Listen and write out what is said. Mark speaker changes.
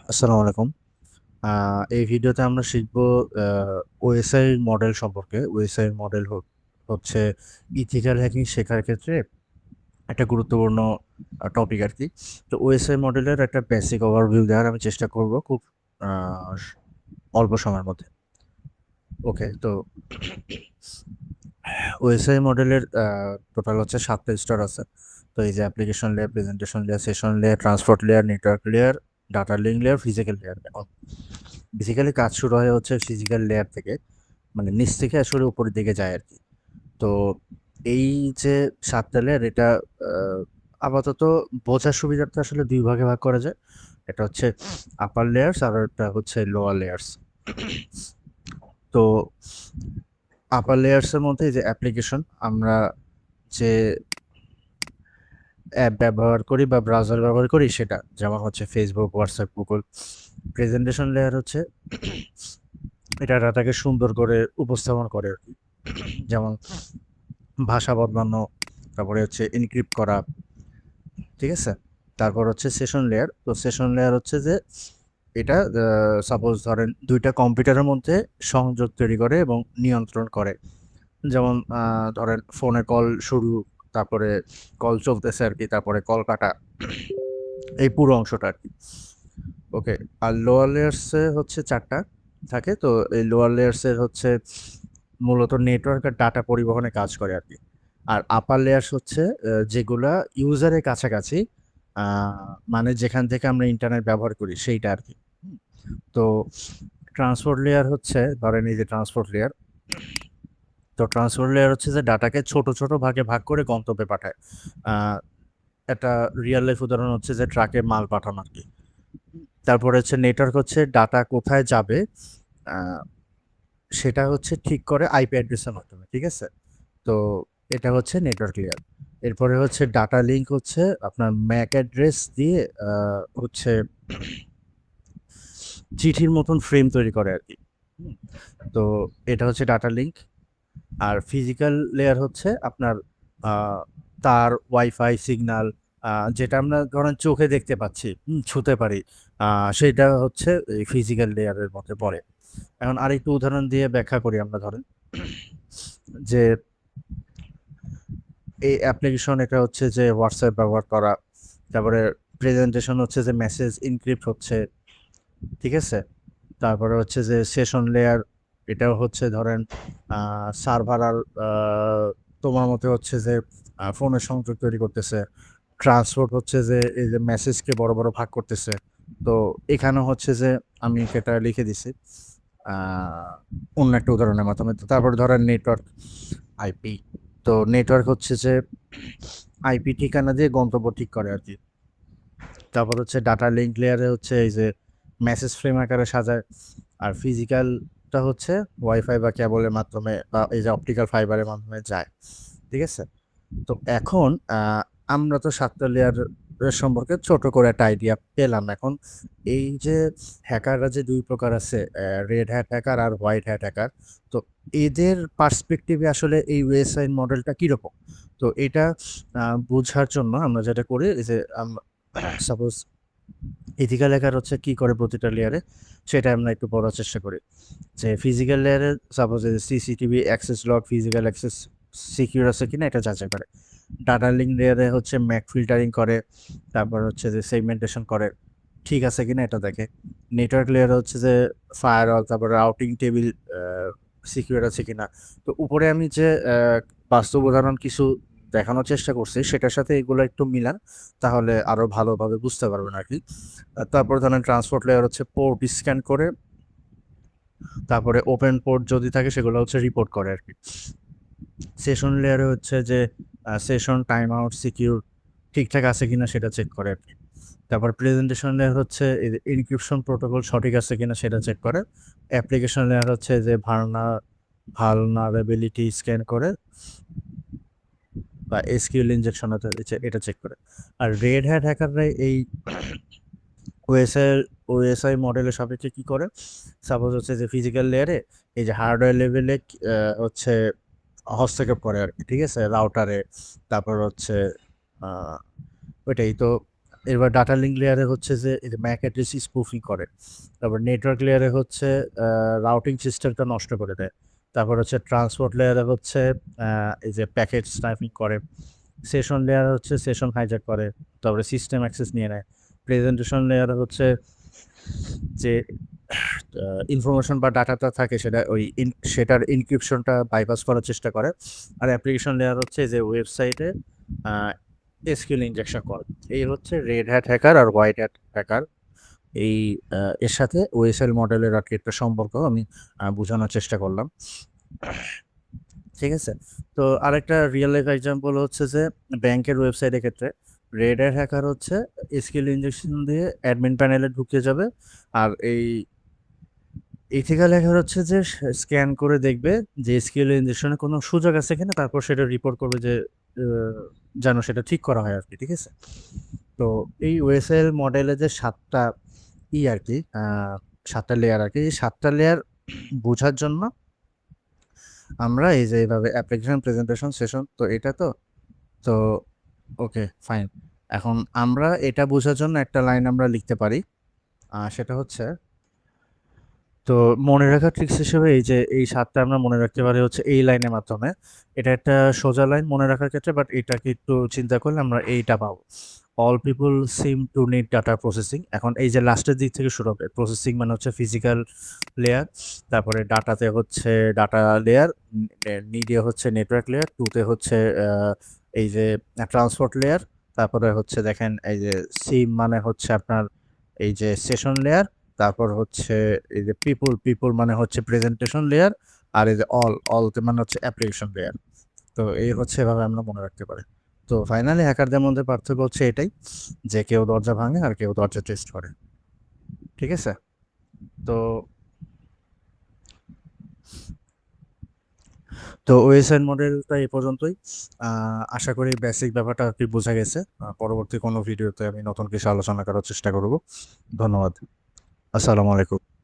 Speaker 1: আসসালামু আলাইকুম। এই ভিডিওতে আমরা শিখব ওএসআই মডেল সম্পর্কে। ওএসআই মডেল হচ্ছে ইথিক্যাল হ্যাকিং শেখার ক্ষেত্রে একটা গুরুত্বপূর্ণ টপিক আরকি। তো ওএসআই মডেলের একটা বেসিক ওভারভিউ দেওয়ার আমি চেষ্টা করব খুব আ অল্প সময়ের মধ্যে। ওকে, তো ওএসআই মডেলের টোটাল হচ্ছে ৭ টা স্তর আছে। তো এই যে application layer, presentation layer, session layer, transport layer, network layer, data link layer, physical layer. এখন বেসিক্যালি কাজ শুরু হয় হচ্ছে ফিজিক্যাল লেয়ার থেকে, মানে নিচ থেকে আসলে উপরের দিকে যায় আরকি। তো এই যে ৭ টা লেয়ার, এটা আহ, আপাতত বোঝার সুবিধার্থে আসলে ২ ভাগে ভাগ করা যায়। এটা হচ্ছে আপার লেয়ার্স আর এটা হচ্ছে লোয়ার লেয়ার্স। তো আপার লেয়ার্সের মধ্যে এই যে অ্যাপ্লিকেশন, আমরা যে অ্যাপ ব্যবহার করি বা ব্রাউজার ব্যবহার করি সেটা, যেমন হচ্ছে Facebook, WhatsApp, Google. Presentation layer হচ্ছে এটা ডাটাকে সুন্দর করে উপস্থাপন করে আর কি। যেমন ভাষা বদলানো, তারপরে হচ্ছে এনক্রিপ্ট করা, ঠিক আছে? তারপর হচ্ছে সেশন লেয়ার। তো সেশন লেয়ার হচ্ছে যে এটা সাপোজ ধরেন ২ টা কম্পিউটারের মধ্যে সংযোগ তৈরি করে এবং নিয়ন্ত্রণ করে। যেমন ধরেন ফোনে কল শুরু, তারপরে কল চলতেছে আরকি, তারপরে কল কাটা, এই পুরো অংশটা আরকি। ওকে, আর লোয়ার লেয়ার্সে হচ্ছে ৪ টা থাকে। তো এই লোয়ার লেয়ার্সের হচ্ছে মূলত নেটওয়ার্ক আর ডাটা পরিবহনে কাজ করে আরকি। আর আপার লেয়ার্স হচ্ছে যেগুলা ইউজারের কাছাকাছি, আ মানে যেখান থেকে আমরা ইন্টারনেট ব্যবহার করি সেইটা আরকি। হুম? তো ট্রান্সপোর্ট লেয়ার হচ্ছে, ধরেন এই যে ট্রান্সপোর্ট লেয়ার। তো ট্রান্সপোর্ট লেয়ার হচ্ছে যে ডাটাকে ছোট, ছোট ভাগে ভাগ করে গন্তব্যে পাঠায়। আ একটা রিয়াল লাইফ উদাহরণ হচ্ছে যে ট্রাকে মাল পাঠানো আরকি। তারপরে হচ্ছে নেটওয়ার্ক হচ্ছে ডাটা কোথায় যাবে আ সেটা হচ্ছে ঠিক করে আইপি অ্যাড্রেসের মাধ্যমে, ঠিক আছে? তো এটা হচ্ছে নেটওয়ার্ক লেয়ার। এরপরে হচ্ছে ডাটা লিঙ্ক হচ্ছে আপনার ম্যাক অ্যাড্রেস দিয়ে আ হচ্ছে চিঠির মতন ফ্রেম তৈরি করে আরকি। হুম? তো এটা হচ্ছে ডাটা লিঙ্ক। আর ফিজিক্যাল লেয়ার হচ্ছে আপনার আ তার, ওয়াইফাই, সিগন্যাল, যেটা আমরা ধরেন চোখে দেখতে পাচ্ছি, ছুঁতে পারি। আ সেটা হচ্ছে এই ফিজিক্যাল লেয়ারের মধ্যে পড়ে। এখন আরেকটু উদাহরণ দিয়ে ব্যাখ্যা করি আমরা, ধরেন যে এই অ্যাপ্লিকেশন, এটা হচ্ছে যে হোয়াটসঅ্যাপ ব্যবহার করা, তারপরে প্রেজেন্টেশন হচ্ছে যে মেসেজ এনক্রিপ্ট হচ্ছে, ঠিক আছে? তারপরে হচ্ছে যে সেশন লেয়ার, এটাও হচ্ছে ধরেন সার্ভার আর তোমার মতে হচ্ছে যে ফোনের সংযোগ তৈরি করতেছে। ট্রান্সপোর্ট হচ্ছে যে এই যে মেসেজকে বড়, বড় ভাগ করতেছে। তো এখানেও হচ্ছে যে আমি সেটা লিখে দিছি আ অন্য একটা উদাহরণের মাধ্যমে। তো তারপরে ধরেন নেটওয়ার্ক, আইপি। তো নেটওয়ার্ক হচ্ছে যে আইপি ঠিকানা দিয়ে গন্তব্য ঠিক করে আরকি। তারপর হচ্ছে ডাটা লিঙ্ক লেয়ারে হচ্ছে এই যে মেসেজ ফ্রেম আকারে সাজায়। আর ফিজিক্যালটা হচ্ছে ওয়াইফাই বা কেবলের মাধ্যমে বা এই যে অপটিক্যাল ফাইবারের মাধ্যমে যায়। ঠিক আছে? তো এখন আমরা তো ৭ টা লেয়ারের সম্পর্কে ছোট করে একটা আইডিয়া পেলাম। এখন এই যে হ্যাকাররা যে ২ প্রকার আছে, রেড হ্যাট হ্যাকার আর হোয়াইট হ্যাট হ্যাকার। তো এদের পার্সপেক্টিভে আসলে এই ওএসআই মডেলটা কিরকম? তো এটা বোঝার জন্য আমরা যেটা করি, এই যে সাপোজ ইথিক্যাল হ্যাকার হচ্ছে কি করে প্রতিটা লেয়ারে, সেটা আমরা একটু পড়ার চেষ্টা করি। যে ফিজিক্যাল লেয়ারে suppose CCTV access log, physical access secure আছে কিনা এটা যাচাই করে। ডাটা লিঙ্ক লেয়ারে হচ্ছে ম্যাক ফিল্টারিং করে, তারপর হচ্ছে যে সেগমেন্টেশন করে, ঠিক আছে কিনা এটা দেখে। নেটওয়ার্ক লেয়ারে হচ্ছে যে ফায়ারওয়াল, তারপরে রাউটিং টেবিল সিকিউর আছে কিনা। তো উপরে আমি যে বাস্তব উদাহরণ কিছু দেখানোর চেষ্টা করছি সেটার সাথে এগুলো একটু মিলান, তাহলে আরো ভালোভাবে বুঝতে পারবেন আরকি। তারপরে ধরেন ট্রান্সপোর্ট লেয়ার হচ্ছে পোর্ট স্ক্যান করে, তারপরে ওপেন পোর্ট যদি থাকে সেগুলো হচ্ছে রিপোর্ট করে আরকি। সেশন লেয়ারে হচ্ছে যে সেশন টাইম আউট সিকিউর ঠিকঠাক আছে কিনা সেটা চেক করে আরকি। তারপর প্রেজেন্টেশন লেয়ার হচ্ছে এই যে এনক্রিপশন প্রোটোকল সঠিক আছে কিনা সেটা চেক করে। অ্যাপ্লিকেশন লেয়ার হচ্ছে যে ভালনারেবিলিটি স্ক্যান করে বা এসকিউএল ইনজেকশন এটা চেক করে। আর রেড হ্যাট হ্যাকাররা এই ওএসআই ওএসআই মডেলের সাপেক্ষে কি করে? সাপোজ হচ্ছে যে ফিজিক্যাল লেয়ারে এই যে হার্ডওয়্যার লেভেলে হচ্ছে হস্তক্ষেপ করে আরকি। ঠিক আছে? রাউটারে, তারপর হচ্ছে আ ওইটাই তো। এবার ডাটা লিঙ্ক লেয়ারে হচ্ছে যে ম্যাক অ্যাড্রেস স্পুফিং করে। তারপর নেটওয়ার্ক লেয়ারে হচ্ছে রাউটিং সিস্টেমটা নষ্ট করে দেয়। তারপর হচ্ছে ট্রান্সপোর্ট লেয়ারে হচ্ছে এই যে প্যাকেট স্নাইপিং করে। সেশন লেয়ার হচ্ছে সেশন হাইজ্যাক করে। তারপরে সিস্টেম অ্যাক্সেস নিয়ে নেয়। প্রেজেন্টেশন লেয়ারে হচ্ছে যে ইনফরমেশন বা ডাটাটা থাকে সেটার ইনক্রিপশনটা বাইপাস করার চেষ্টা করে। আর অ্যাপ্লিকেশন লেয়ার হচ্ছে যে ওয়েবসাইটে এসকিউএল ইনজেকশন করে। এই হচ্ছে রেড হ্যাট হ্যাকার আর হোয়াইট হ্যাট হ্যাকার। এই এর সাথে ওএসএল মডেলের আর কি একটা সম্পর্ক আমি বোঝানোর চেষ্টা করলাম। ঠিক আছে? তো আরেকটা রিয়েল লাইফ এক্সাম্পল হচ্ছে যে ব্যাংকের ওয়েবসাইটের ক্ষেত্রে রেড হ্যাট হ্যাকার হচ্ছে এসকিউএল ইনজেকশন দিয়ে অ্যাডমিন প্যানেলে ঢুকে যাবে। আর এই ইথিক্যাল হ্যাকার হচ্ছে যে স্ক্যান করে দেখবে যে এসকিউএল ইনজেকশনের কোনো সুযোগ আছে কিনা, তারপর সেটা রিপোর্ট করবে যে যেন সেটা ঠিক করা হয় আর কি। ঠিক আছে? তো এই ওএসএল মডেলে যে 7টা আর কি 7টা লেয়ার আর কি, এই 7টা লেয়ার বোঝার জন্য আমরা এই যে এইভাবে অ্যাপ্লিকেশন প্রেজেন্টেশন সেশন তো এটা তো ওকে ফাইন। এখন আমরা এটা বোঝার জন্য একটা লাইন আমরা লিখতে পারি, সেটা হচ্ছে, তো মনে রাখার ট্রিক্স হিসেবে এই 7টা আমরা মনে রাখতে পারি হচ্ছে এই লাইনের মাধ্যমে। এটা একটা সোজা লাইন মনে রাখার ক্ষেত্রে, বাট এটাকে একটু চিন্তা করলে আমরা এইটা পাবো। All people seem to need data processing. এখন এই যে লাস্টের দিক থেকে শুরু হবে, প্রসেসিং মানে হচ্ছে ফিজিক্যাল লেয়ার, তারপরে ডাটাতে হচ্ছে ডাটা লেয়ার, নিডে হচ্ছে নেটওয়ার্ক লেয়ার, টুতে হচ্ছে এই যে ট্রান্সপোর্ট লেয়ার, তারপরে হচ্ছে দেখেন এই যে সিম মানে হচ্ছে আপনার এই যে সেশন লেয়ার, তারপর হচ্ছে এই যে পিপুল মানে হচ্ছে প্রেজেন্টেশন লেয়ার, আর এই যে অল মানে হচ্ছে অ্যাপ্লিকেশন লেয়ার। তো এই হচ্ছে এভাবে আমরা মনে রাখতে পারি। তো ফাইনালি হ্যাকারদের মধ্যে পার্থক্য হচ্ছে এটাই, যে কেউ দরজা ভাঙে আর কেউ দরজা টেস্ট করে। ঠিক আছে? তো তো ওএসআই মডেলটা এই পর্যন্তই। আশা করি বেসিক ব্যাপারটা আর কি বোঝা গেছে। পরবর্তী কোনো ভিডিওতে আমি নতুন কিছু আলোচনা করার চেষ্টা করব। ধন্যবাদ। আসসালামু আলাইকুম।